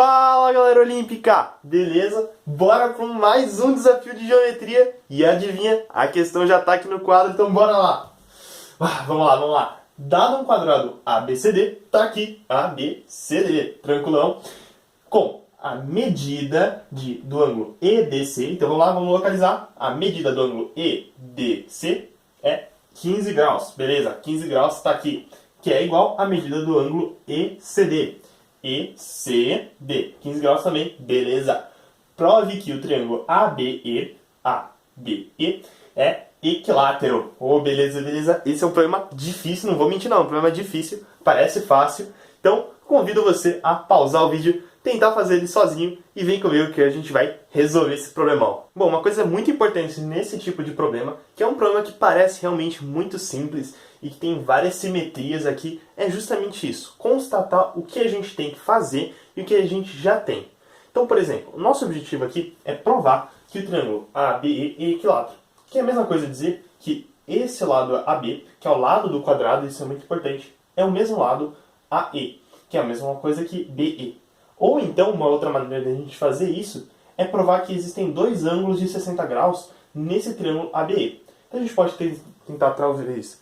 Fala, galera olímpica! Beleza? Bora para mais um desafio de geometria e adivinha, a questão já está aqui no quadro, então bora lá! Vamos lá! Dado um quadrado ABCD, tá aqui ABCD, tranquilão, com a medida do ângulo EDC, então vamos lá, vamos localizar, a medida do ângulo EDC é 15 graus, beleza? 15 graus está aqui, que é igual à medida do ângulo ECD. ECD, 15 graus também, beleza. Prove que o triângulo ABE é equilátero. Beleza. Esse é um problema difícil, não vou mentir não, um problema difícil, parece fácil. Então, convido você a pausar o vídeo, tentar fazer ele sozinho e vem comigo que a gente vai resolver esse problemão. Bom, uma coisa muito importante nesse tipo de problema, que é um problema que parece realmente muito simples e que tem várias simetrias aqui, é justamente isso, constatar o que a gente tem que fazer e o que a gente já tem. Então, por exemplo, o nosso objetivo aqui é provar que o triângulo ABE é equilátero, que é a mesma coisa dizer que esse lado AB, que é o lado do quadrado, isso é muito importante, é o mesmo lado AE, que é a mesma coisa que BE. Ou então, uma outra maneira de a gente fazer isso é provar que existem dois ângulos de 60 graus nesse triângulo ABE. Então a gente pode tentar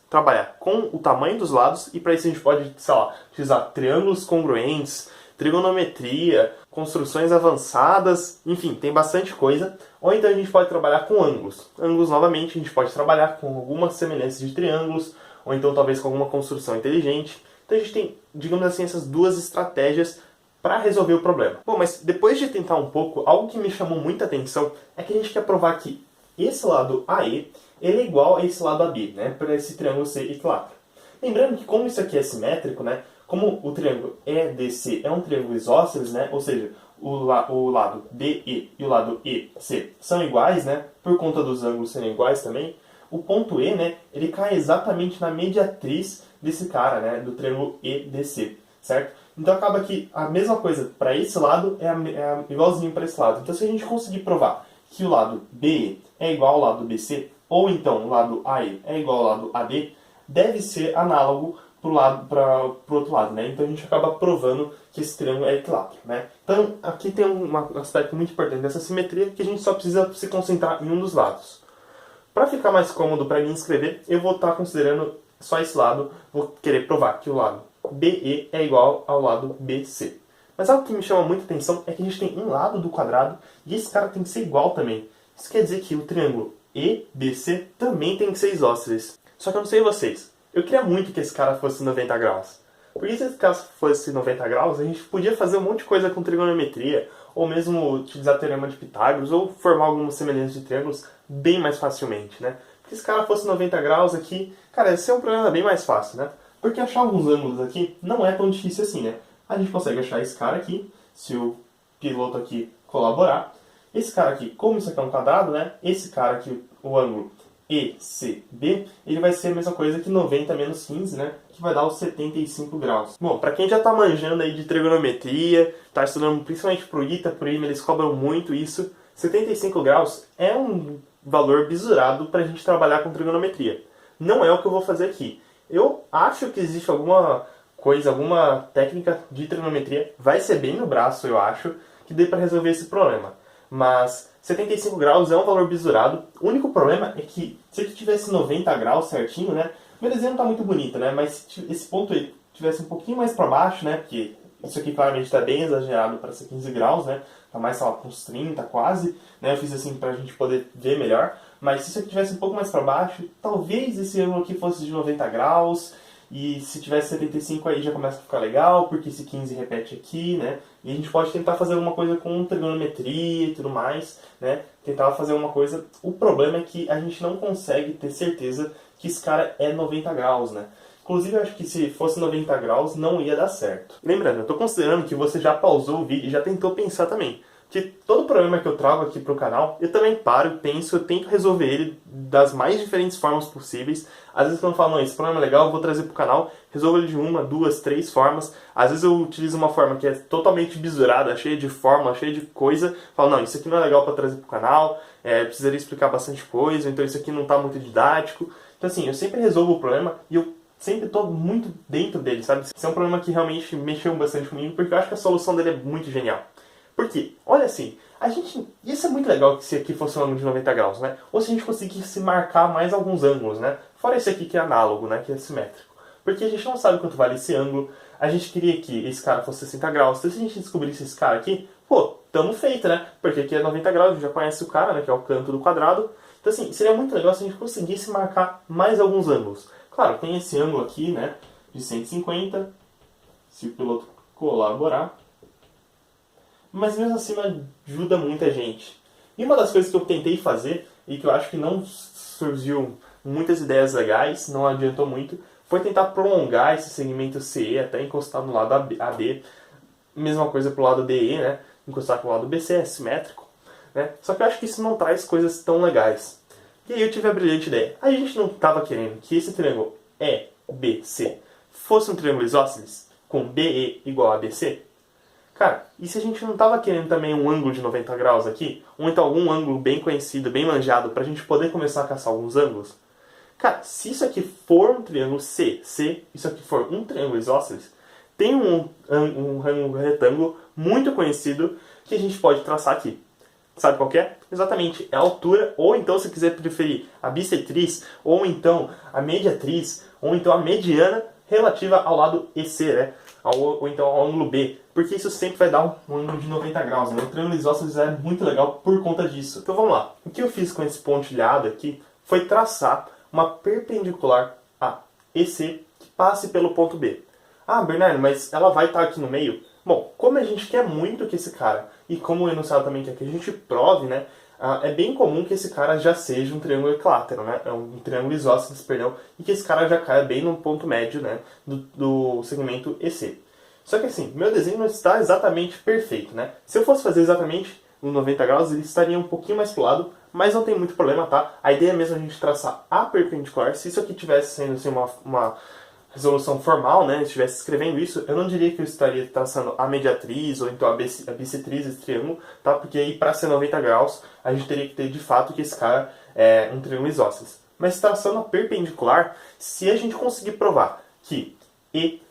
trabalhar com o tamanho dos lados e para isso a gente pode, sei lá, utilizar triângulos congruentes, trigonometria, construções avançadas, enfim, tem bastante coisa. Ou então a gente pode trabalhar com ângulos. Ângulos, novamente, a gente pode trabalhar com algumas semelhanças de triângulos, ou então talvez com alguma construção inteligente. Então a gente tem, digamos assim, essas duas estratégias para resolver o problema. Bom, mas depois de tentar um pouco, algo que me chamou muita atenção é que a gente quer provar que esse lado AE ele é igual a esse lado AB, né, para esse triângulo ser equilátero. Lembrando que como isso aqui é simétrico, né, como o triângulo EDC é um triângulo isósceles, né, ou seja, o lado DE e o lado EC são iguais, né, por conta dos ângulos serem iguais também, o ponto E, né, ele cai exatamente na mediatriz desse cara, né, do triângulo EDC, certo? Então acaba que a mesma coisa para esse lado é igualzinho para esse lado. Então se a gente conseguir provar que o lado BE é igual ao lado BC, ou então o lado AE é igual ao lado AD, deve ser análogo para o outro lado, né? Então a gente acaba provando que esse triângulo é equilátero, né? Então aqui tem um aspecto muito importante dessa simetria, que a gente só precisa se concentrar em um dos lados. Para ficar mais cômodo para mim escrever, eu vou estar considerando só esse lado, vou querer provar que o lado BE é igual ao lado BC. Mas algo que me chama muita atenção é que a gente tem um lado do quadrado e esse cara tem que ser igual também. Isso quer dizer que o triângulo EBC também tem que ser isósceles. Só que eu não sei vocês, eu queria muito que esse cara fosse 90 graus. Porque se esse cara fosse 90 graus, a gente podia fazer um monte de coisa com trigonometria, ou mesmo utilizar teorema de Pitágoras, ou formar algumas semelhanças de triângulos bem mais facilmente, né? Porque se esse cara fosse 90 graus aqui, cara, ia ser um problema bem mais fácil, né? Porque achar alguns ângulos aqui não é tão difícil assim, né? A gente consegue achar esse cara aqui, se o piloto aqui colaborar. Esse cara aqui, como isso aqui é um quadrado, né? Esse cara aqui, o ângulo ECB, ele vai ser a mesma coisa que 90 menos 15, né? Que vai dar os 75 graus. Bom, para quem já tá manjando aí de trigonometria, tá estudando principalmente pro ITA, pro IME, eles cobram muito isso. 75 graus é um valor bisurado pra gente trabalhar com trigonometria. Não é o que eu vou fazer aqui. Eu acho que existe alguma coisa, alguma técnica de trigonometria, vai ser bem no braço, eu acho, que dê para resolver esse problema. Mas 75 graus é um valor bisurado. O único problema é que se ele tivesse 90 graus certinho, né? Meu desenho não tá muito bonito, né? Mas se esse ponto aí tivesse um pouquinho mais para baixo, né? Porque isso aqui claramente está bem exagerado para ser 15 graus, né? Tá mais, sei lá, uns 30 quase, né? Eu fiz assim pra gente poder ver melhor. Mas se isso aqui tivesse um pouco mais para baixo, talvez esse ângulo aqui fosse de 90 graus. E se tivesse 75 aí já começa a ficar legal, porque esse 15 repete aqui, né? E a gente pode tentar fazer alguma coisa com trigonometria e tudo mais, né? Tentar fazer uma coisa... O problema é que a gente não consegue ter certeza que esse cara é 90 graus, né? Inclusive, eu acho que se fosse 90 graus, não ia dar certo. Lembrando, eu estou considerando que você já pausou o vídeo e já tentou pensar também. Que todo problema que eu trago aqui para o canal, eu também paro, penso, eu tento resolver ele das mais diferentes formas possíveis. Às vezes quando eu falo, não, esse problema é legal, eu vou trazer para o canal, resolvo ele de uma, duas, três formas. Às vezes eu utilizo uma forma que é totalmente bisurada, cheia de fórmula, cheia de coisa. Falo, não, isso aqui não é legal para trazer para o canal, precisaria explicar bastante coisa, então isso aqui não está muito didático. Então assim, eu sempre resolvo o problema e eu sempre tô muito dentro dele, sabe? Esse é um problema que realmente mexeu bastante comigo, porque eu acho que a solução dele é muito genial. Por quê? Olha assim, a gente... Ia ser muito legal se aqui fosse um ângulo de 90 graus, né? Ou se a gente conseguisse marcar mais alguns ângulos, né? Fora esse aqui que é análogo, né? Que é simétrico. Porque a gente não sabe quanto vale esse ângulo. A gente queria que esse cara fosse 60 graus. Então se a gente descobrisse esse cara aqui, pô, tamo feito, né? Porque aqui é 90 graus, a gente já conhece o cara, né? Que é o canto do quadrado. Então assim, seria muito legal se a gente conseguisse marcar mais alguns ângulos. Claro, tem esse ângulo aqui, né? De 150. Se o piloto colaborar. Mas mesmo assim não ajuda muita gente. E uma das coisas que eu tentei fazer, e que eu acho que não surgiu muitas ideias legais, não adiantou muito, foi tentar prolongar esse segmento CE até encostar no lado AD. Mesma coisa pro lado DE, né? Encostar pro lado BC, é simétrico. Né? Só que eu acho que isso não traz coisas tão legais. E aí eu tive a brilhante ideia. A gente não estava querendo que esse triângulo EBC fosse um triângulo isósceles com BE igual a BC? Cara, e se a gente não estava querendo também um ângulo de 90 graus aqui? Ou então algum ângulo bem conhecido, bem manjado, para a gente poder começar a caçar alguns ângulos? Cara, se isso aqui for um triângulo C, isso aqui for um triângulo isósceles, tem um retângulo muito conhecido que a gente pode traçar aqui. Sabe qual que é? Exatamente, é a altura, ou então se quiser preferir a bissetriz, ou então a mediatriz, ou então a mediana relativa ao lado EC, né? Ou então ao ângulo B, porque isso sempre vai dar um ângulo de 90 graus. Né? O triângulo isósceles é muito legal por conta disso. Então vamos lá. O que eu fiz com esse pontilhado aqui foi traçar uma perpendicular a EC que passe pelo ponto B. Ah, Bernardo, mas ela vai estar aqui no meio? Bom, como a gente quer muito que esse cara, e como o enunciado também quer que a gente prove, né? É bem comum que esse cara já seja um triângulo equilátero, né? É um triângulo isósceles, perdão, e que esse cara já caia bem no ponto médio, né? Do segmento EC. Só que assim, meu desenho não está exatamente perfeito, né? Se eu fosse fazer exatamente no 90 graus, ele estaria um pouquinho mais pro lado, mas não tem muito problema, tá? A ideia é mesmo a gente traçar a perpendicular. Se isso aqui tivesse sendo assim, uma resolução formal, né, estivesse escrevendo isso, eu não diria que eu estaria traçando a mediatriz ou então a bissetriz desse triângulo, tá? Porque aí para ser 90 graus, a gente teria que ter de fato que esse cara é um triângulo isósceles. Mas traçando a perpendicular, se a gente conseguir provar que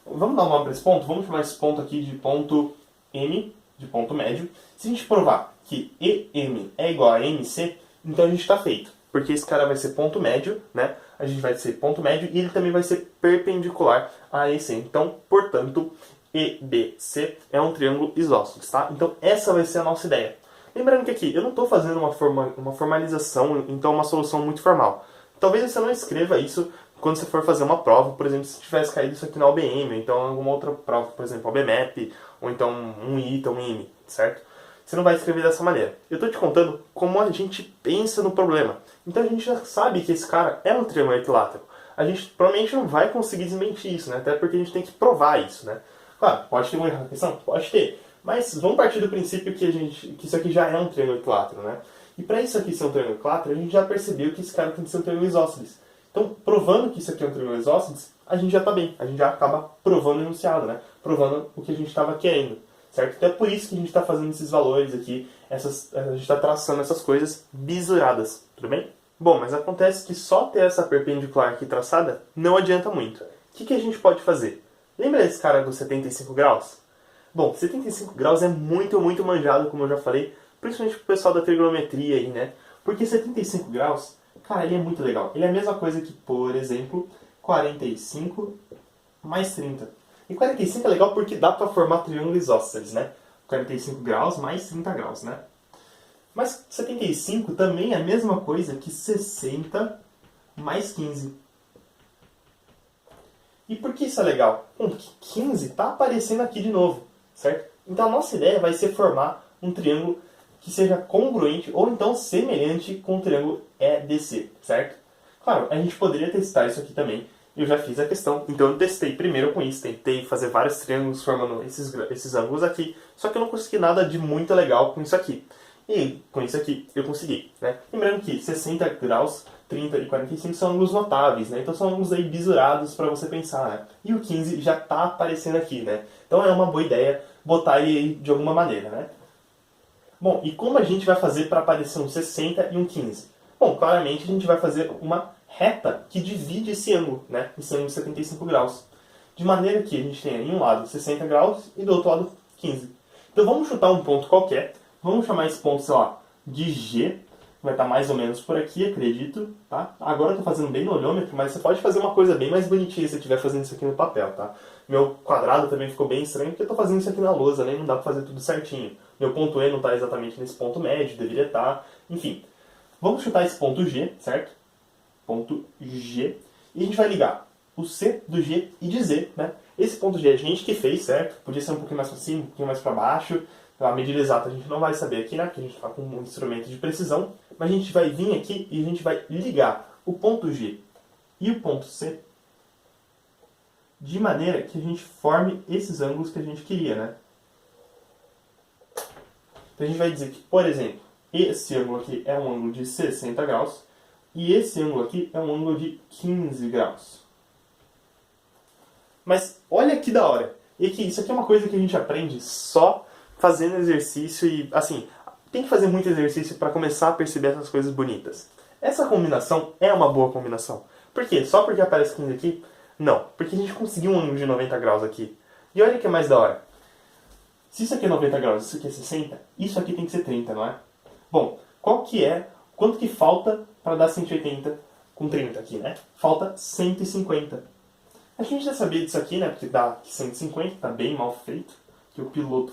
vamos dar um nome para esse ponto? Vamos chamar esse ponto aqui de ponto M, de ponto médio. Se a gente provar que EM é igual a MC, então a gente está feito. Porque esse cara vai ser ponto médio, né? A gente vai ser ponto médio e ele também vai ser perpendicular a EC. Então, portanto, EBC é um triângulo isósceles, tá? Então, essa vai ser a nossa ideia. Lembrando que aqui eu não estou fazendo uma formalização, então uma solução muito formal. Talvez você não escreva isso quando você for fazer uma prova, por exemplo, se tivesse caído isso aqui na OBM, ou então alguma outra prova, por exemplo, OBMAP, ou então um ITA, um IME, certo? Você não vai escrever dessa maneira. Eu estou te contando como a gente pensa no problema. Então a gente já sabe que esse cara é um triângulo equilátero. A gente provavelmente não vai conseguir desmentir isso, né? Até porque a gente tem que provar isso, né? Claro, pode ter uma erro na questão? Pode ter. Mas vamos partir do princípio que isso aqui já é um triângulo equilátero, né? E para isso aqui ser um triângulo equilátero, a gente já percebeu que esse cara tem que ser um triângulo isósceles. Então, provando que isso aqui é um triângulo isósceles, a gente já está bem. A gente já acaba provando o enunciado, né? Provando o que a gente estava querendo. Certo? Então é por isso que a gente está fazendo esses valores aqui, a gente está traçando essas coisas bisuradas, tudo bem? Bom, mas acontece que só ter essa perpendicular aqui traçada não adianta muito. O que a gente pode fazer? Lembra desse cara dos 75 graus? Bom, 75 graus é muito, muito manjado, como eu já falei, principalmente pro pessoal da trigonometria aí, né? Porque 75 graus, cara, ele é muito legal. Ele é a mesma coisa que, por exemplo, 45 mais 30. E 45 é legal porque dá para formar triângulos isósceles, né? 45 graus mais 30 graus, né? Mas 75 também é a mesma coisa que 60 mais 15. E por que isso é legal? Bom, 15 está aparecendo aqui de novo, certo? Então a nossa ideia vai ser formar um triângulo que seja congruente ou então semelhante com o triângulo EDC, certo? Claro, a gente poderia testar isso aqui também. Eu já fiz a questão, então eu testei primeiro com isso, tentei fazer vários triângulos formando esses ângulos aqui, só que eu não consegui nada de muito legal com isso aqui. E com isso aqui eu consegui, né? Lembrando que 60 graus, 30 e 45 são ângulos notáveis, né? Então são ângulos aí bisurados para você pensar, né? E o 15 já está aparecendo aqui, né? Então é uma boa ideia botar ele aí de alguma maneira, né? Bom, e como a gente vai fazer para aparecer um 60 e um 15? Bom, claramente a gente vai fazer uma reta que divide esse ângulo, né? Esse ângulo de 75 graus. De maneira que a gente tenha em um lado 60 graus e do outro lado 15. Então vamos chutar um ponto qualquer. Vamos chamar esse ponto, sei lá, de G. Vai estar mais ou menos por aqui, acredito, tá? Agora eu estou fazendo bem no olhômetro, mas você pode fazer uma coisa bem mais bonitinha se você estiver fazendo isso aqui no papel, tá? Meu quadrado também ficou bem estranho porque eu estou fazendo isso aqui na lousa, né? Não dá para fazer tudo certinho. Meu ponto E não está exatamente nesse ponto médio, deveria estar. Enfim, vamos chutar esse ponto G, certo? Ponto G. E a gente vai ligar o C do G e dizer, né? Esse ponto G é a gente que fez, certo? Podia ser um pouquinho mais para cima, um pouquinho mais para baixo. A medida exata a gente não vai saber aqui, né? Porque a gente está com um instrumento de precisão. Mas a gente vai vir aqui e a gente vai ligar o ponto G e o ponto C de maneira que a gente forme esses ângulos que a gente queria, né? Então a gente vai dizer que, por exemplo, esse ângulo aqui é um ângulo de 60 graus e esse ângulo aqui é um ângulo de 15 graus. Mas olha que da hora! E que isso aqui é uma coisa que a gente aprende só fazendo exercício e, assim, tem que fazer muito exercício para começar a perceber essas coisas bonitas. Essa combinação é uma boa combinação. Por quê? Só porque aparece 15 aqui? Não. Porque a gente conseguiu um ângulo de 90 graus aqui. E olha que é mais da hora. Se isso aqui é 90 graus e isso aqui é 60, isso aqui tem que ser 30, não é? Bom, quanto que falta para dar 180 com 30 aqui, né? Falta 150. A gente já sabia disso aqui, né? Porque dá 150, tá bem mal feito. Que o piloto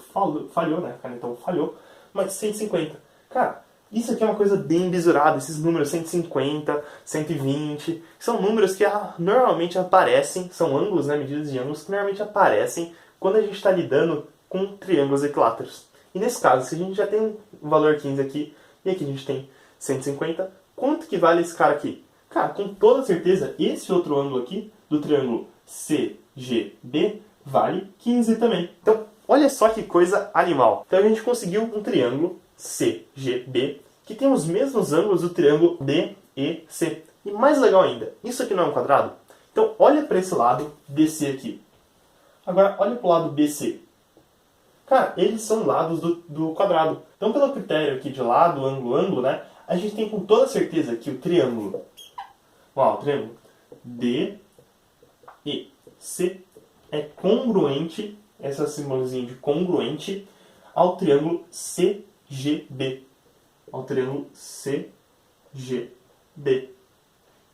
falhou, né? O canetão falhou. Mas 150. Cara, isso aqui é uma coisa bem bisurada. Esses números 150, 120, são números que normalmente aparecem, são ângulos, né? Medidas de ângulos que normalmente aparecem quando a gente está lidando com triângulos equiláteros. E nesse caso, se a gente já tem um valor 15 aqui, e aqui a gente tem 150, quanto que vale esse cara aqui? Cara, com toda certeza, esse outro ângulo aqui, do triângulo CGB, vale 15 também. Então, olha só que coisa animal. Então a gente conseguiu um triângulo CGB que tem os mesmos ângulos do triângulo DEC. E mais legal ainda, isso aqui não é um quadrado? Então olha para esse lado DC aqui. Agora olha para o lado BC. Cara, eles são lados do quadrado. Então pelo critério aqui de lado, ângulo, ângulo, né? A gente tem com toda certeza que o triângulo DEC é congruente, esse é o símbolozinho de congruente, ao triângulo CGB. Ao triângulo CGB.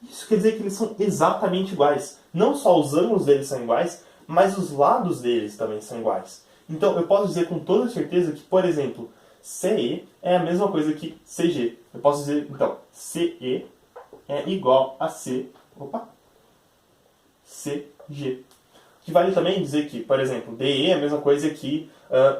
Isso quer dizer que eles são exatamente iguais. Não só os ângulos deles são iguais, mas os lados deles também são iguais. Então eu posso dizer com toda certeza que, por exemplo, CE é a mesma coisa que CG. Eu posso dizer, então, CE é igual a CG. Que vale também dizer que, por exemplo, DE é a mesma coisa que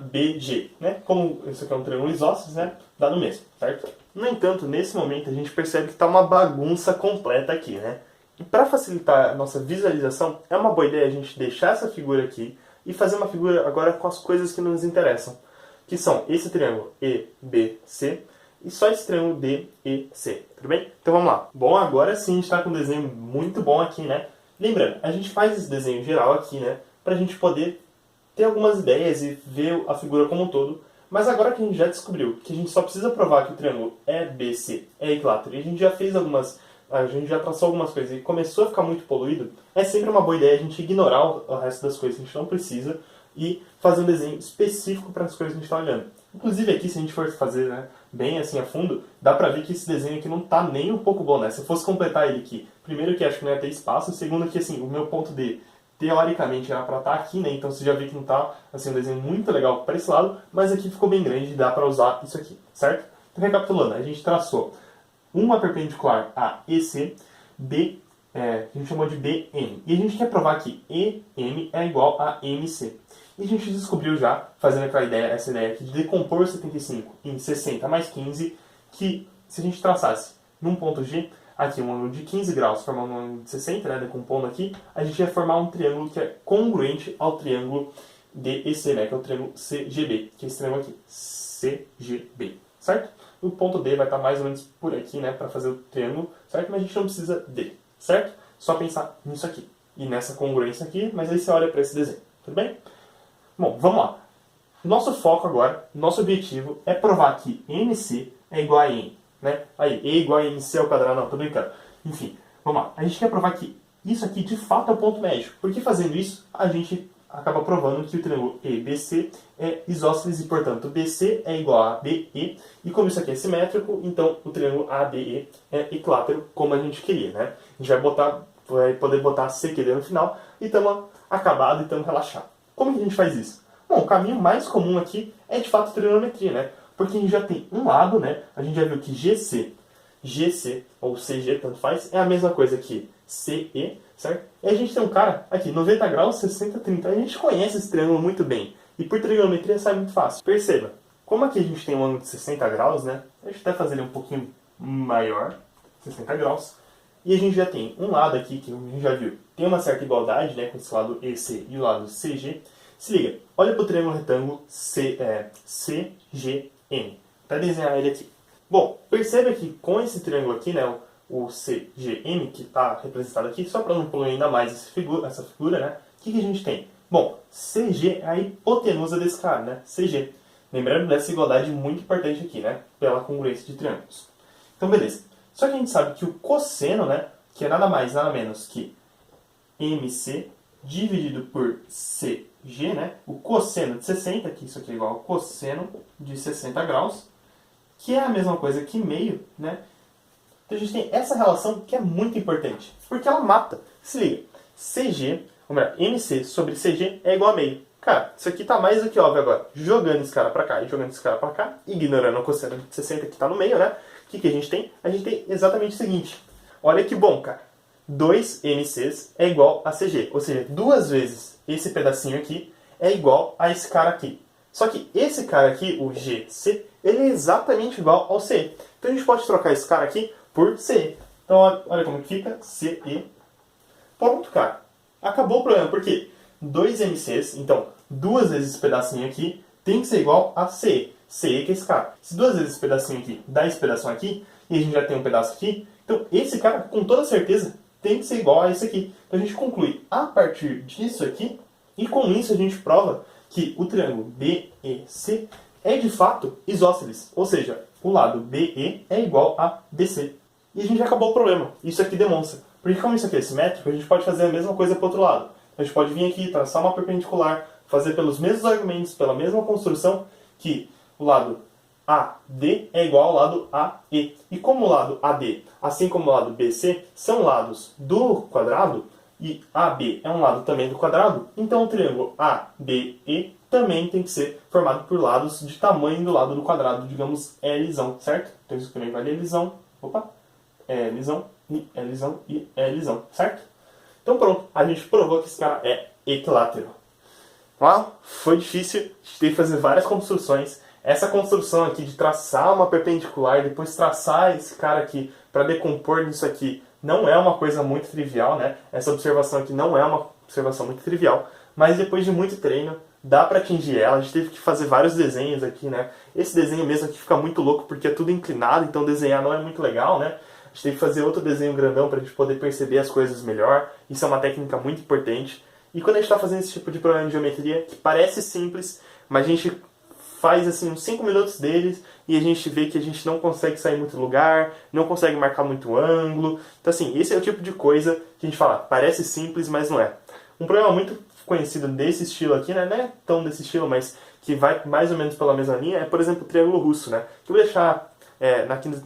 BG. Né? Como isso aqui é um triângulo isósceles, né? Dá no mesmo, certo? No entanto, nesse momento a gente percebe que está uma bagunça completa aqui, né? E para facilitar a nossa visualização, é uma boa ideia a gente deixar essa figura aqui e fazer uma figura agora com as coisas que nos interessam. Que são esse triângulo EBC e só esse triângulo DEC. Tudo bem? Então vamos lá. Bom, agora sim a gente está com um desenho muito bom aqui, né? Lembrando, a gente faz esse desenho geral aqui, né? Pra gente poder ter algumas ideias e ver a figura como um todo. Mas agora que a gente já descobriu que a gente só precisa provar que o triângulo EBC é equilátero e a gente já fez a gente já traçou algumas coisas e começou a ficar muito poluído, é sempre uma boa ideia a gente ignorar o resto das coisas que a gente não precisa e fazer um desenho específico para as coisas que a gente está olhando. Inclusive aqui, se a gente for fazer, né, bem assim a fundo, dá pra ver que esse desenho aqui não tá nem um pouco bom, né? Se eu fosse completar ele aqui, primeiro que acho que não ia ter espaço, segundo que assim, o meu ponto D, teoricamente, era pra estar aqui, né? Então você já vê que não tá assim, um desenho muito legal para esse lado, mas aqui ficou bem grande e dá pra usar isso aqui, certo? Então recapitulando, a gente traçou uma perpendicular a EC, que a gente chamou de BM. E a gente quer provar que EM é igual a MC. E a gente descobriu já, fazendo essa ideia aqui de decompor 75 em 60 mais 15, que se a gente traçasse num ponto G, aqui um ângulo de 15 graus, formando um ângulo de 60, né, decompondo aqui, a gente ia formar um triângulo que é congruente ao triângulo DEC, né, que é o triângulo CGB, que é esse triângulo aqui, CGB, certo? O ponto D vai estar mais ou menos por aqui, né, para fazer o triângulo, certo? Mas a gente não precisa dele, certo? Só pensar nisso aqui e nessa congruência aqui, mas aí você olha para esse desenho, tudo bem? Bom, vamos lá. Nosso foco agora, nosso objetivo é provar que MC é igual a N, né? Aí, E igual a MC ao quadrado, não, tô brincando. Enfim, Vamos lá. A gente quer provar que isso aqui de fato é o ponto médio. Porque fazendo isso, a gente acaba provando que o triângulo EBC é isósceles e, portanto, BC é igual a BE. E como isso aqui é simétrico, então o triângulo ABE é equilátero, como a gente queria, né? A gente vai poder botar CQD no final e estamos acabado e estamos relaxados. Como que a gente faz isso? Bom, o caminho mais comum aqui é de fato trigonometria, né? Porque a gente já tem um lado, né? A gente já viu que GC ou CG, tanto faz, é a mesma coisa que CE, certo? E a gente tem um cara aqui, 90 graus, 60, 30. A gente conhece esse triângulo muito bem. E por trigonometria sai muito fácil. Perceba, como aqui a gente tem um ângulo de 60 graus, né? Deixa eu até fazer ele um pouquinho maior, 60 graus. E a gente já tem um lado aqui, que a gente já viu, tem uma certa igualdade, né? Com esse lado EC e o lado CG. Se liga, olha para o triângulo retângulo CGM. Para desenhar ele aqui. Bom, perceba que com esse triângulo aqui, né, o CGM, que está representado aqui, só para não poluir ainda mais essa figura, né, o que a gente tem? Bom, CG é a hipotenusa desse cara, né, CG. Lembrando dessa igualdade muito importante aqui, né, pela congruência de triângulos. Então, beleza. Só que a gente sabe que o cosseno, né, que é nada mais, nada menos que MC dividido por CG, né, o cosseno de 60, que isso aqui é igual ao cosseno de 60 graus, que é a mesma coisa que meio, né? Então a gente tem essa relação que é muito importante, porque ela mata. Se liga, CG, ou melhor, MC sobre CG é igual a meio. Cara, isso aqui tá mais do que óbvio agora. Jogando esse cara pra cá e jogando esse cara pra cá, ignorando o cosseno de 60 que tá no meio, né? O que a gente tem? A gente tem exatamente o seguinte. Olha que bom, cara. 2 MCs é igual a CG. Ou seja, 2 vezes esse pedacinho aqui é igual a esse cara aqui. Só que esse cara aqui, o GC, ele é exatamente igual ao CE. Então a gente pode trocar esse cara aqui por CE. Então olha como que fica, CE. Pronto, cara. Acabou o problema, porque 2 MCs, então 2 vezes esse pedacinho aqui, tem que ser igual a CE. CE que é esse cara. Se 2 vezes esse pedacinho aqui dá esse pedaço aqui, e a gente já tem um pedaço aqui, então esse cara, com toda certeza, tem que ser igual a esse aqui. Então a gente conclui a partir disso aqui, e com isso a gente prova que o triângulo BEC é de fato isósceles, ou seja, o lado BE é igual a BC. E a gente já acabou o problema. Isso aqui demonstra. Porque como isso aqui é simétrico, a gente pode fazer a mesma coisa para o outro lado. A gente pode vir aqui, traçar uma perpendicular, fazer pelos mesmos argumentos, pela mesma construção, que o lado AD é igual ao lado AE. E como o lado AD, assim como o lado BC, são lados do quadrado, e AB é um lado também do quadrado, então o triângulo ABE também tem que ser formado por lados de tamanho do lado do quadrado, digamos Lzão, certo? Então isso também vale Lzão, Lzão e Lzão e Lzão, certo? Então pronto, a gente provou que esse cara é equilátero. Uau, foi difícil, a gente teve que fazer várias construções. Essa construção aqui de traçar uma perpendicular e depois traçar esse cara aqui para decompor nisso aqui não é uma coisa muito trivial, né? Essa observação aqui não é uma observação muito trivial, mas depois de muito treino dá para atingir ela. A gente teve que fazer vários desenhos aqui, né? Esse desenho mesmo aqui fica muito louco porque é tudo inclinado, então desenhar não é muito legal, né? A gente teve que fazer outro desenho grandão para a gente poder perceber as coisas melhor. Isso é uma técnica muito importante. E quando a gente está fazendo esse tipo de problema de geometria, que parece simples, mas a gente faz assim uns 5 minutos deles e a gente vê que a gente não consegue sair muito lugar, não consegue marcar muito ângulo. Então assim, esse é o tipo de coisa que a gente fala, parece simples, mas não é. Um problema muito conhecido desse estilo aqui, né? Não é tão desse estilo, mas que vai mais ou menos pela mesma linha, é por exemplo o triângulo russo, né? Que eu vou deixar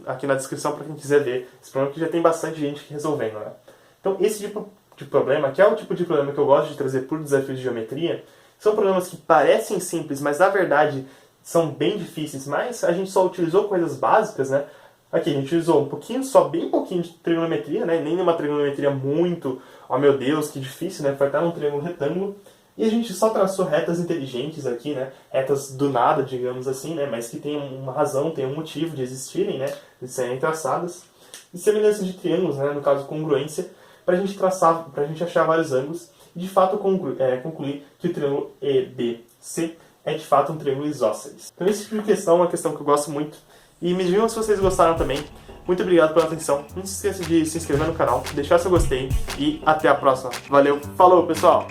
aqui na descrição para quem quiser ver esse problema, que já tem bastante gente resolvendo, né? Então esse tipo de problema, que é o tipo de problema que eu gosto de trazer por desafios de geometria, são problemas que parecem simples, mas na verdade são bem difíceis, mas a gente só utilizou coisas básicas, né? Aqui a gente usou um pouquinho, só bem pouquinho de trigonometria, né? Nem uma trigonometria muito, oh meu Deus, que difícil, né? Vai estar num triângulo retângulo. E a gente só traçou retas inteligentes aqui, né? Retas do nada, digamos assim, né? Mas que tem uma razão, tem um motivo de existirem, né? De serem traçadas. E semelhança de triângulos, né? No caso, congruência, para a gente traçar, para a gente achar vários ângulos e de fato concluir que o triângulo EBC é de fato um triângulo isósceles. Então esse tipo de questão é uma questão que eu gosto muito. E me digam se vocês gostaram também. Muito obrigado pela atenção. Não se esqueça de se inscrever no canal, deixar seu gostei e até a próxima. Valeu, falou pessoal!